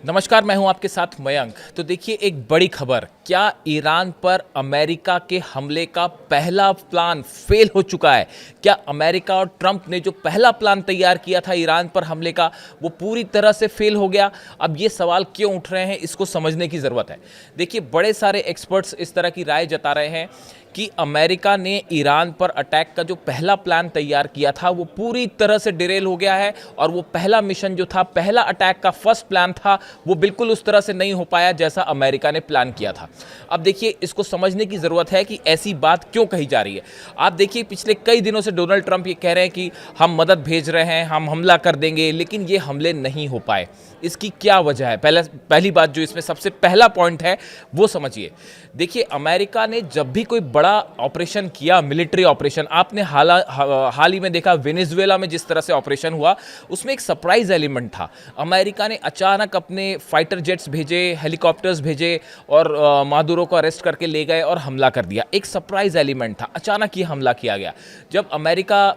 नमस्कार, मैं हूं आपके साथ मयंक। तो देखिए एक बड़ी खबर, क्या ईरान पर अमेरिका के हमले का पहला प्लान फेल हो चुका है? क्या अमेरिका और ट्रंप ने जो पहला प्लान तैयार किया था ईरान पर हमले का, वो पूरी तरह से फेल हो गया? अब ये सवाल क्यों उठ रहे हैं, इसको समझने की ज़रूरत है। देखिए बड़े सारे एक्सपर्ट्स इस तरह की राय जता रहे हैं कि अमेरिका ने ईरान पर अटैक का जो पहला प्लान तैयार किया था वो पूरी तरह से डिरेल हो गया है, और वो पहला मिशन जो था, पहला अटैक का फर्स्ट प्लान था, वो बिल्कुल उस तरह से नहीं हो पाया जैसा अमेरिका ने प्लान किया था। अब देखिए इसको समझने की ज़रूरत है कि ऐसी बात क्यों कही जा रही है। आप देखिए पिछले कई दिनों से डोनाल्ड ट्रंप ये कह रहे हैं कि हम मदद भेज रहे हैं, हम हमला कर देंगे, लेकिन ये हमले नहीं हो पाए। इसकी क्या वजह है? पहली बात जो इसमें सबसे पहला पॉइंट है वो समझिए। देखिए अमेरिका ने जब भी कोई बड़ा ऑपरेशन किया, मिलिट्री ऑपरेशन, आपने हाल ही में देखा वेनेजुएला में जिस तरह से ऑपरेशन हुआ, उसमें एक सरप्राइज एलिमेंट था। अमेरिका ने अचानक अपने फाइटर जेट्स भेजे, हेलीकॉप्टर्स भेजे और मादुरो को अरेस्ट करके ले गए और हमला कर दिया। एक सरप्राइज एलिमेंट था, अचानक ये हमला किया गया। जब अमेरिका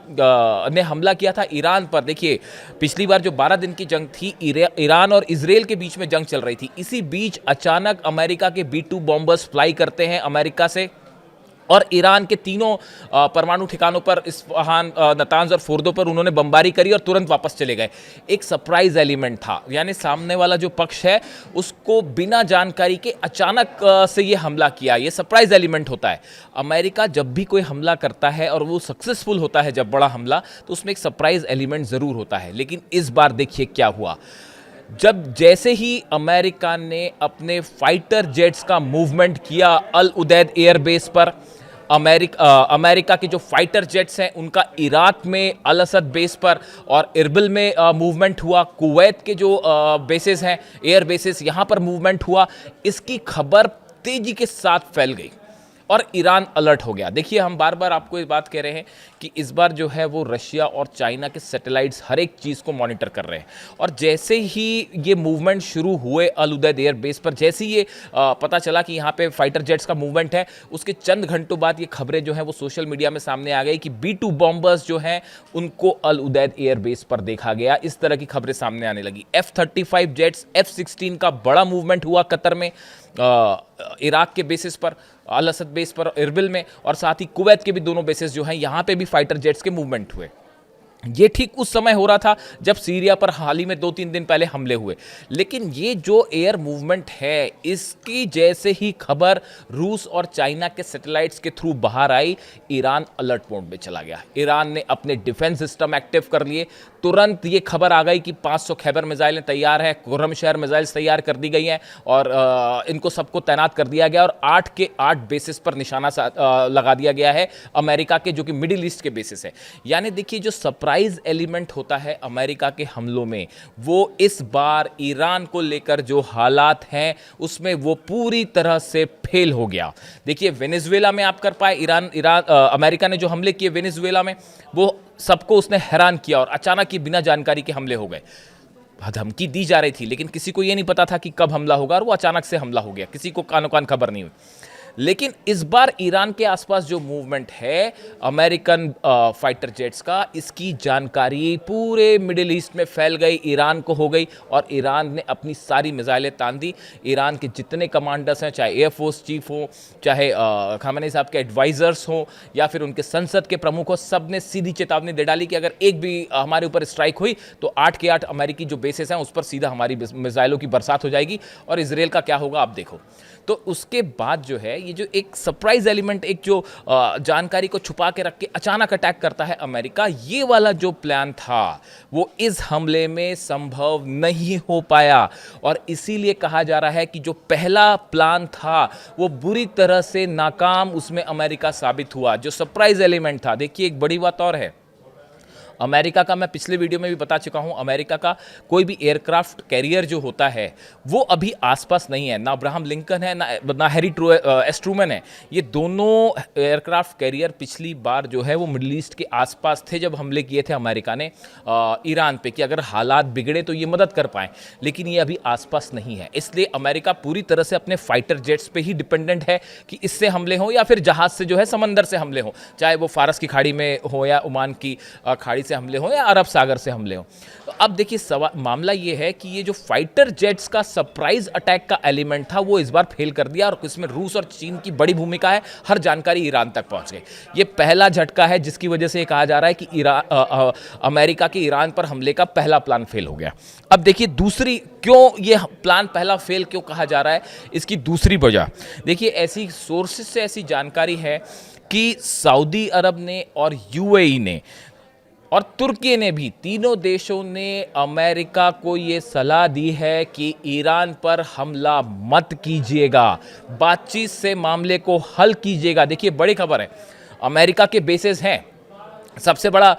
ने हमला किया था ईरान पर, देखिए पिछली बार जो 12 दिन की जंग थी, ईरान और इजराइल के बीच में जंग चल रही थी, इसी बीच अचानक अमेरिका के B-2 बॉम्बर्स फ्लाई करते हैं अमेरिका से, और ईरान के तीनों परमाणु ठिकानों पर, इस्फहान, नतांज और फोर्दो पर उन्होंने बमबारी करी और तुरंत वापस चले गए। एक सरप्राइज एलिमेंट था, यानी सामने वाला जो पक्ष है उसको बिना जानकारी के अचानक से ये हमला किया। ये सरप्राइज एलिमेंट होता है। अमेरिका जब भी कोई हमला करता है और वो सक्सेसफुल होता है, जब बड़ा हमला, तो उसमें एक सरप्राइज एलिमेंट ज़रूर होता है। लेकिन इस बार देखिए क्या हुआ। जब जैसे ही अमेरिका ने अपने फाइटर जेट्स का मूवमेंट किया अल उदैद एयरबेस पर, अमेरिका के जो फाइटर जेट्स हैं उनका इराक में अल असद बेस पर और इरबिल में मूवमेंट हुआ, कुवैत के जो बेसेस हैं, एयर बेसेस, यहाँ पर मूवमेंट हुआ, इसकी खबर तेजी के साथ फैल गई और ईरान अलर्ट हो गया। देखिए हम बार बार आपको ये बात कह रहे हैं कि इस बार जो है वो रशिया और चाइना के सैटेलाइट्स हर एक चीज़ को मॉनिटर कर रहे हैं, और जैसे ही ये मूवमेंट शुरू हुए अल उदैद एयर बेस पर, जैसे ही ये पता चला कि यहाँ पे फाइटर जेट्स का मूवमेंट है, उसके चंद घंटों बाद ये खबरें जो हैं वो सोशल मीडिया में सामने आ गई कि B-2 बॉम्बर्स जो हैं उनको अल उदैद एयर बेस पर देखा गया। इस तरह की खबरें सामने आने लगी। F-35 जेट्स, F-16 का बड़ा मूवमेंट हुआ कतर में, इराक के बेसिस पर, अल असद बेस पर इरबिल में, और साथ ही कुवैत के भी दोनों बेसिस जो हैं यहाँ पे भी फाइटर जेट्स के मूवमेंट हुए। ये ठीक उस समय हो रहा था जब सीरिया पर हाल ही में 2-3 दिन पहले हमले हुए। लेकिन ये जो एयर मूवमेंट है, इसकी जैसे ही खबर रूस और चाइना के सैटेलाइट्स के थ्रू बाहर आई, ईरान अलर्ट मोड में चला गया। ईरान ने अपने डिफेंस सिस्टम एक्टिव कर लिए। तुरंत ये खबर आ गई कि 500 खैबर मिसाइलें तैयार हैं, खुर्रमशहर मिसाइल्स तैयार कर दी गई हैं, और इनको सबको तैनात कर दिया गया, और 8 के 8 बेसिस पर निशाना लगा दिया गया है अमेरिका के, जो कि मिडिल ईस्ट के बेसिस है। यानी देखिए जो सरप्राइज एलिमेंट होता है अमेरिका के हमलों में, वो इस बार ईरान को लेकर जो हालात हैं उसमें वो पूरी तरह से फेल हो गया। देखिए वेनेजुएला में आप कर पाए, अमेरिका ने जो हमले किए वेनेजुएला में, वो सबको उसने हैरान किया, और अचानक ही बिना जानकारी के हमले हो गए। धमकी दी जा रही थी लेकिन किसी को ये नहीं पता था कि कब हमला होगा, और वो अचानक से हमला हो गया, किसी को कानो कान खबर नहीं हुई। लेकिन इस बार ईरान के आसपास जो मूवमेंट है अमेरिकन फाइटर जेट्स का, इसकी जानकारी पूरे मिडिल ईस्ट में फैल गई, ईरान को हो गई, और ईरान ने अपनी सारी मिसाइलें तान दी। ईरान के जितने कमांडर्स हैं, चाहे एयरफोर्स चीफ हो, चाहे खामेनी साहब के एडवाइजर्स हों, या फिर उनके संसद के प्रमुख हो, सब ने सीधी चेतावनी दे डाली कि अगर एक भी हमारे ऊपर स्ट्राइक हुई तो 8 के 8 अमेरिकी जो बेसेस हैं उस पर सीधा हमारी मिसाइलों की बरसात हो जाएगी, और इजराइल का क्या होगा आप देखो। तो उसके बाद जो है ये जो एक सरप्राइज एलिमेंट, एक जो जानकारी को छुपा के रख के अचानक अटैक करता है अमेरिका, ये वाला जो प्लान था वो इस हमले में संभव नहीं हो पाया, और इसीलिए कहा जा रहा है कि जो पहला प्लान था वो बुरी तरह से नाकाम उसमें अमेरिका साबित हुआ। जो सरप्राइज एलिमेंट था, देखिए एक बड़ी बात और है, अमेरिका का, मैं पिछले वीडियो में भी बता चुका हूं, अमेरिका का कोई भी एयरक्राफ्ट कैरियर जो होता है वो अभी आसपास नहीं है। ना अब्राहम लिंकन है, ना हैरी एस ट्रूमन है। ये दोनों एयरक्राफ्ट कैरियर पिछली बार जो है वो मिडिल ईस्ट के आसपास थे जब हमले किए थे अमेरिका ने ईरान पे, कि अगर हालात बिगड़े तो ये मदद कर पाएँ, लेकिन ये अभी आसपास नहीं है। इसलिए अमेरिका पूरी तरह से अपने फाइटर जेट्स पे ही डिपेंडेंट है कि इससे हमले हों या फिर जहाज़ से जो है समंदर से हमले हों, चाहे वो फारस की खाड़ी में हो या ओमान की खाड़ी से हमले हों या अरब सागर से हमले हों। तो अब देखिए मामला ये है कि ये जो फाइटर जेट्स का सरप्राइज अटैक का एलिमेंट था वो इस बार फेल कर दिया, और इसमें रूस और चीन की बड़ी भूमिका है। हर जानकारी ईरान तक पहुंच गई। ये पहला झटका है जिसकी वजह से कहा जा रहा है कि अमेरिका के ईरान पर हमले का पहला प्लान फेल हो गया। अब देखिए दूसरी, क्यों ये प्लान पहला फेल क्यों कहा जा रहा है, इसकी दूसरी वजह देखिए, ऐसी सोर्सेज से ऐसी जानकारी है कि सऊदी अरब ने और यूएई ने और तुर्की ने भी, तीनों देशों ने अमेरिका को ये सलाह दी है कि ईरान पर हमला मत कीजिएगा, बातचीत से मामले को हल कीजिएगा। देखिए बड़ी खबर है, अमेरिका के बेसेस हैं, सबसे बड़ा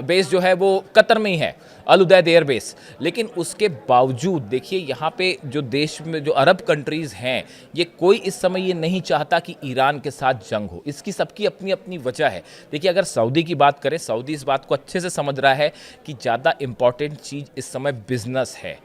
बेस जो है वो कतर में ही है, अल उदैद एयर बेस। लेकिन उसके बावजूद देखिए यहाँ पे जो देश में जो अरब कंट्रीज़ हैं, ये कोई इस समय ये नहीं चाहता कि ईरान के साथ जंग हो। इसकी सबकी अपनी अपनी वजह है। देखिए अगर सऊदी की बात करें, सऊदी इस बात को अच्छे से समझ रहा है कि ज़्यादा इम्पॉर्टेंट चीज़ इस समय बिजनेस है।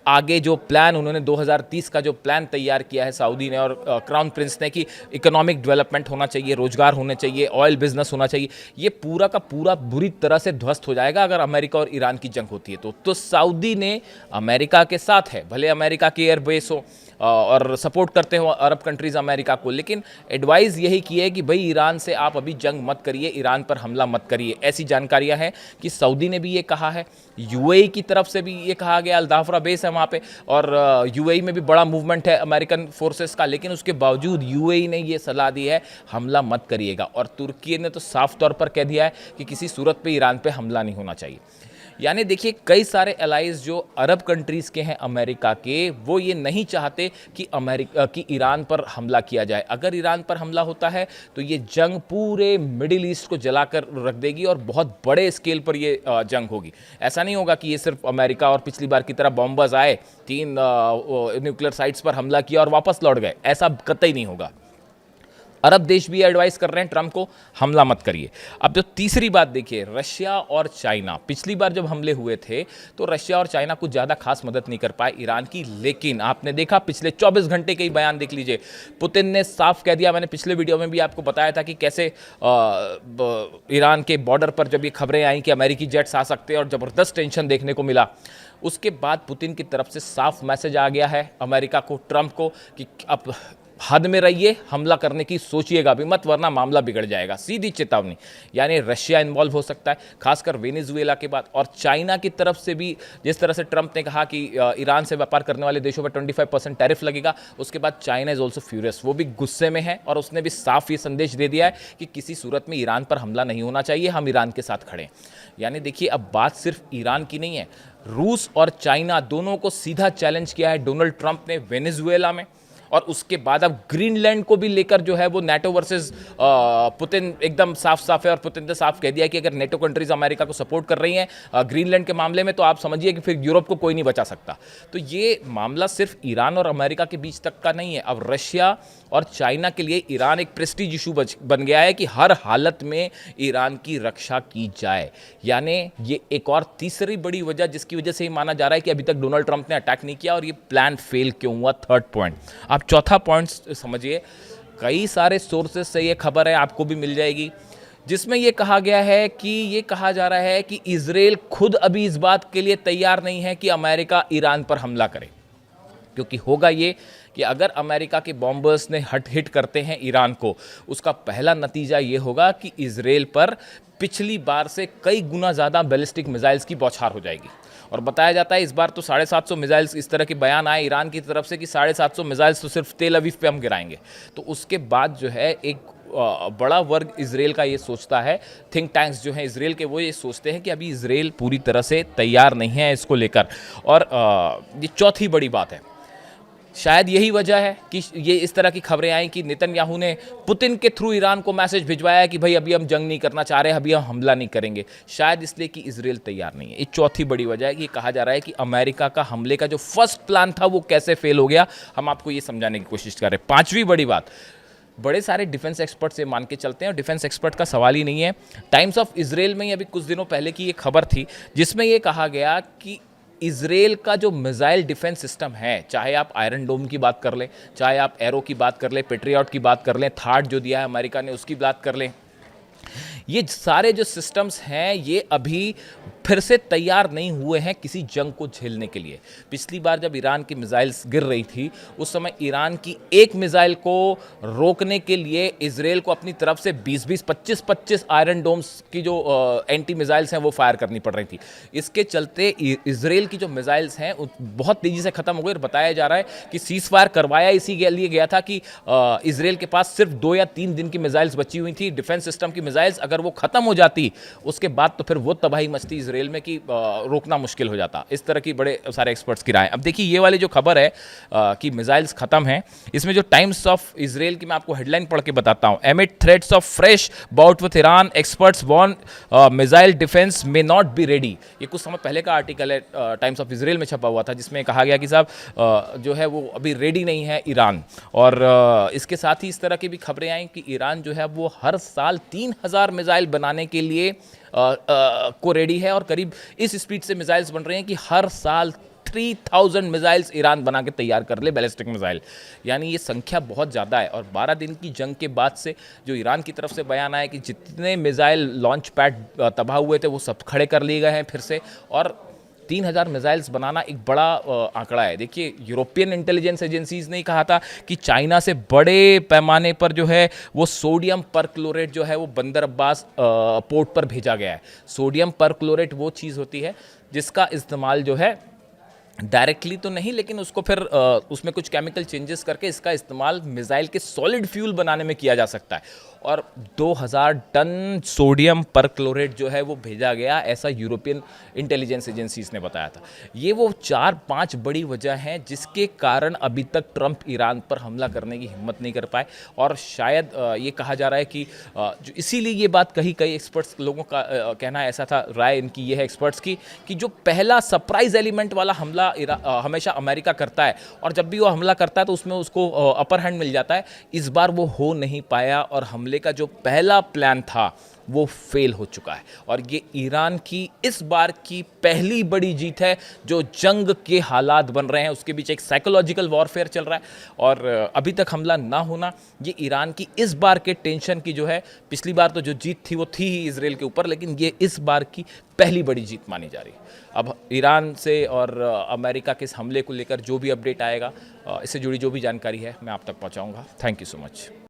आगे जो प्लान उन्होंने 2030 का जो प्लान तैयार किया है सऊदी ने और क्राउन प्रिंस ने, कि इकोनॉमिक डेवलपमेंट होना चाहिए, रोजगार होने चाहिए, ऑयल बिजनेस होना चाहिए, ये पूरा का पूरा बुरी तरह से ध्वस्त हो जाएगा अगर अमेरिका और ईरान की जंग होती है तो सऊदी ने अमेरिका के साथ है, भले अमेरिका की एयरबेस हो और सपोर्ट करते हो अरब कंट्रीज़ अमेरिका को, लेकिन एडवाइस यही की है कि भाई ईरान से आप अभी जंग मत करिए, ईरान पर हमला मत करिए। ऐसी जानकारियां हैं कि सऊदी ने भी ये कहा है, यूएई की तरफ से भी ये कहा गया, अल-दाफरा बेस है वहाँ पे, और यूएई में भी बड़ा मूवमेंट है अमेरिकन फोर्सेस का, लेकिन उसके बावजूद यूएई ने ये सलाह दी है हमला मत करिएगा। और तुर्की ने तो साफ तौर पर कह दिया है कि किसी सूरत पे ईरान पे हमला नहीं होना चाहिए। यानी देखिए कई सारे अलाइज जो अरब कंट्रीज़ के हैं अमेरिका के, वो ये नहीं चाहते कि ईरान पर हमला किया जाए। अगर ईरान पर हमला होता है तो ये जंग पूरे मिडिल ईस्ट को जलाकर रख देगी और बहुत बड़े स्केल पर ये जंग होगी। ऐसा नहीं होगा कि ये सिर्फ अमेरिका और पिछली बार की तरह बॉम्बर्स आए, 3 न्यूक्लियर साइट्स पर हमला किया और वापस लौट गए, ऐसा कतई नहीं होगा। अरब देश भी एडवाइस कर रहे हैं ट्रंप को, हमला मत करिए। अब जो तीसरी बात देखिए, रशिया और चाइना, पिछली बार जब हमले हुए थे तो रशिया और चाइना कुछ ज़्यादा खास मदद नहीं कर पाए ईरान की, लेकिन आपने देखा पिछले 24 घंटे के ही बयान देख लीजिए, पुतिन ने साफ कह दिया, मैंने पिछले वीडियो में भी आपको बताया था कि कैसे ईरान के बॉर्डर पर जब ये खबरें आई कि अमेरिकी जेट्स आ सकते हैं और ज़बरदस्त टेंशन देखने को मिला, उसके बाद पुतिन की तरफ से साफ मैसेज आ गया है अमेरिका को, ट्रंप को, कि अब हद में रहिए, हमला करने की सोचिएगा भी मत, वरना मामला बिगड़ जाएगा। सीधी चेतावनी। यानी रशिया इन्वॉल्व हो सकता है, खासकर वेनेजुएला के बाद, और चाइना की तरफ से भी, जिस तरह से ट्रंप ने कहा कि ईरान से व्यापार करने वाले देशों पर 25% टैरिफ लगेगा, उसके बाद चाइना इज ऑल्सो फ्यूरियस, वो भी गुस्से में है और उसने भी साफ ये संदेश दे दिया है कि किसी सूरत में ईरान पर हमला नहीं होना चाहिए, हम ईरान के साथ खड़े हैं। यानी देखिए अब बात सिर्फ ईरान की नहीं है, रूस और चाइना दोनों को सीधा चैलेंज किया है डोनाल्ड ट्रंप ने वेनेजुएला में, और उसके बाद अब ग्रीनलैंड को भी लेकर जो है वो नेटो वर्सेस पुतिन एकदम साफ साफ है, और पुतिन ने साफ कह दिया कि अगर नेटो कंट्रीज अमेरिका को सपोर्ट कर रही हैं ग्रीनलैंड के मामले में, तो आप समझिए कि फिर यूरोप को कोई नहीं बचा सकता। तो ये मामला सिर्फ ईरान और अमेरिका के बीच तक का नहीं है, अब रशिया और चाइना के लिए ईरान एक प्रेस्टीज इशू बन गया है कि हर हालत में ईरान की रक्षा की जाए। यानी ये एक और तीसरी बड़ी वजह जिसकी वजह से ही माना जा रहा है कि अभी तक डोनाल्ड ट्रंप ने अटैक नहीं किया और ये प्लान फेल क्यों हुआ। थर्ड पॉइंट, आप चौथा पॉइंट समझिए, कई सारे सोर्सेस से ये खबर है, आपको भी मिल जाएगी, जिसमें ये कहा गया है कि ये कहा जा रहा है कि इजराइल खुद अभी इस बात के लिए तैयार नहीं है कि अमेरिका ईरान पर हमला करे, क्योंकि होगा ये कि अगर अमेरिका के बॉम्बर्स ने हिट करते हैं ईरान को, उसका पहला नतीजा ये होगा कि इजराइल पर पिछली बार से कई गुना ज़्यादा बैलिस्टिक मिसाइल्स की बौछार हो जाएगी। और बताया जाता है इस बार तो 750 मिसाइल्स, इस तरह के बयान आए ईरान की तरफ से कि 750 मिसाइल्स तो सिर्फ तेल अवीव पे हम गिराएंगे। तो उसके बाद जो है एक बड़ा वर्ग इजराइल का ये सोचता है, थिंक टैंक्स जो हैं इजराइल के, वो ये सोचते हैं कि अभी इजराइल पूरी तरह से तैयार नहीं है इसको लेकर। और ये चौथी बड़ी बात है, शायद यही वजह है कि ये इस तरह की खबरें आई कि नेतन्याहू ने पुतिन के थ्रू ईरान को मैसेज भिजवाया कि भाई अभी हम जंग नहीं करना चाह रहे, अभी हम हमला नहीं करेंगे, शायद इसलिए कि इजराइल तैयार नहीं है। ये चौथी बड़ी वजह है कि कहा जा रहा है कि अमेरिका का हमले का जो फर्स्ट प्लान था वो कैसे फेल हो गया, हम आपको ये समझाने की कोशिश कर रहे हैं। पांचवी बड़ी बात, बड़े सारे डिफेंस एक्सपर्ट से मान के चलते हैं, और डिफेंस एक्सपर्ट का सवाल ही नहीं है। टाइम्स ऑफ इजराइल में अभी कुछ दिनों पहले की ये खबर थी जिसमें ये कहा गया कि इजराइल का जो मिसाइल डिफेंस सिस्टम है, चाहे आप आयरन डोम की बात कर लें, चाहे आप एरो की बात कर लें, पेट्रियट की बात कर लें, थार्ड जो दिया है अमेरिका ने उसकी बात कर लें, ये सारे जो सिस्टम्स हैं ये अभी फिर से तैयार नहीं हुए हैं किसी जंग को झेलने के लिए। पिछली बार जब ईरान की मिसाइल्स गिर रही थी उस समय ईरान की एक मिसाइल को रोकने के लिए इजराइल को अपनी तरफ से 20-20, 25-25 आयरन डोम्स की जो एंटी मिसाइल्स हैं वो फायर करनी पड़ रही थी। इसके चलते इजराइल की जो मिसाइल्स हैं बहुत तेजी से खत्म हो गई और बताया जा रहा है कि सीज फायर करवाया इसी के लिए गया था कि इजराइल के पास सिर्फ 2 या 3 दिन की मिसाइल्स बची हुई थी, डिफेंस सिस्टम की मिसाइल्स। अगर वो खत्म हो जाती उसके बाद तो फिर वो तबाही मचती इजराइल में कि रोकना मुश्किल हो जाता। इस तरह की बड़े सारे एक्सपर्ट्स की राय। अब देखिए ये वाली जो खबर है कि मिसाइल्स खत्म हैं, इसमें जो टाइम्स ऑफ इजराइल की मैं आपको हेडलाइन पढ़ के बताता हूं। Amid threats of fresh bout with Iran, experts warn missile defence may not be ready. ये कुछ समय पहले का आर्टिकल है, टाइम्स ऑफ इजराइल में छपा हुआ था, जिसमें कहा गया कि साहब जो है वो अभी रेडी नहीं है ईरान। और इसके साथ ही इस तरह की भी खबरें आई कि ईरान जो है वो हर साल 3000 मिसाइल बनाने के लिए को रेडी है और करीब इस स्पीड से मिसाइल्स बन रहे हैं कि हर साल 3000 मिसाइल्स ईरान बना के तैयार कर ले, बैलिस्टिक मिसाइल। यानी ये संख्या बहुत ज़्यादा है। और 12 दिन की जंग के बाद से जो ईरान की तरफ से बयान आया कि जितने मिसाइल लॉन्च पैड तबाह हुए थे वो सब खड़े कर लिए गए हैं फिर से, और 3000 मिसाइल्स बनाना एक बड़ा आंकड़ा है। देखिए यूरोपियन इंटेलिजेंस एजेंसीज ने कहा था कि चाइना से बड़े पैमाने पर जो है वो सोडियम परक्लोरेट जो है वो बंदर अब्बास पोर्ट पर भेजा गया है। सोडियम परक्लोरेट वो चीज़ होती है जिसका इस्तेमाल जो है डायरेक्टली तो नहीं, लेकिन उसको फिर उसमें कुछ केमिकल चेंजेस करके इसका इस्तेमाल मिसाइल के सॉलिड फ्यूल बनाने में किया जा सकता है। और 2000 टन सोडियम परक्लोरेट जो है वो भेजा गया, ऐसा यूरोपियन इंटेलिजेंस एजेंसीज ने बताया था। ये वो 4-5 बड़ी वजह हैं जिसके कारण अभी तक ट्रंप ईरान पर हमला करने की हिम्मत नहीं कर पाए। और शायद ये कहा जा रहा है कि जो इसीलिए ये बात कई एक्सपर्ट्स लोगों का कहना है, ऐसा था, राय इनकी ये है एक्सपर्ट्स की, कि जो पहला सरप्राइज एलिमेंट वाला हमला हमेशा अमेरिका करता है और जब भी वो हमला करता है तो उसमें उसको अपर हैंड मिल जाता है। इस बार वो हो नहीं पाया और हमले का जो पहला प्लान था वो फेल हो चुका है। और ये ईरान की इस बार की पहली बड़ी जीत है। जो जंग के हालात बन रहे हैं उसके बीच एक साइकोलॉजिकल वॉरफेयर चल रहा है और अभी तक हमला ना होना ये ईरान की इस बार के टेंशन की जो है, पिछली बार तो जो जीत थी वो थी ही इजराइल के ऊपर, लेकिन ये इस बार की पहली बड़ी जीत मानी जा रही है। अब ईरान से और अमेरिका के इस हमले को लेकर जो भी अपडेट आएगा, इससे जुड़ी जो भी जानकारी है मैं आप तक पहुंचाऊंगा। Thank you so much.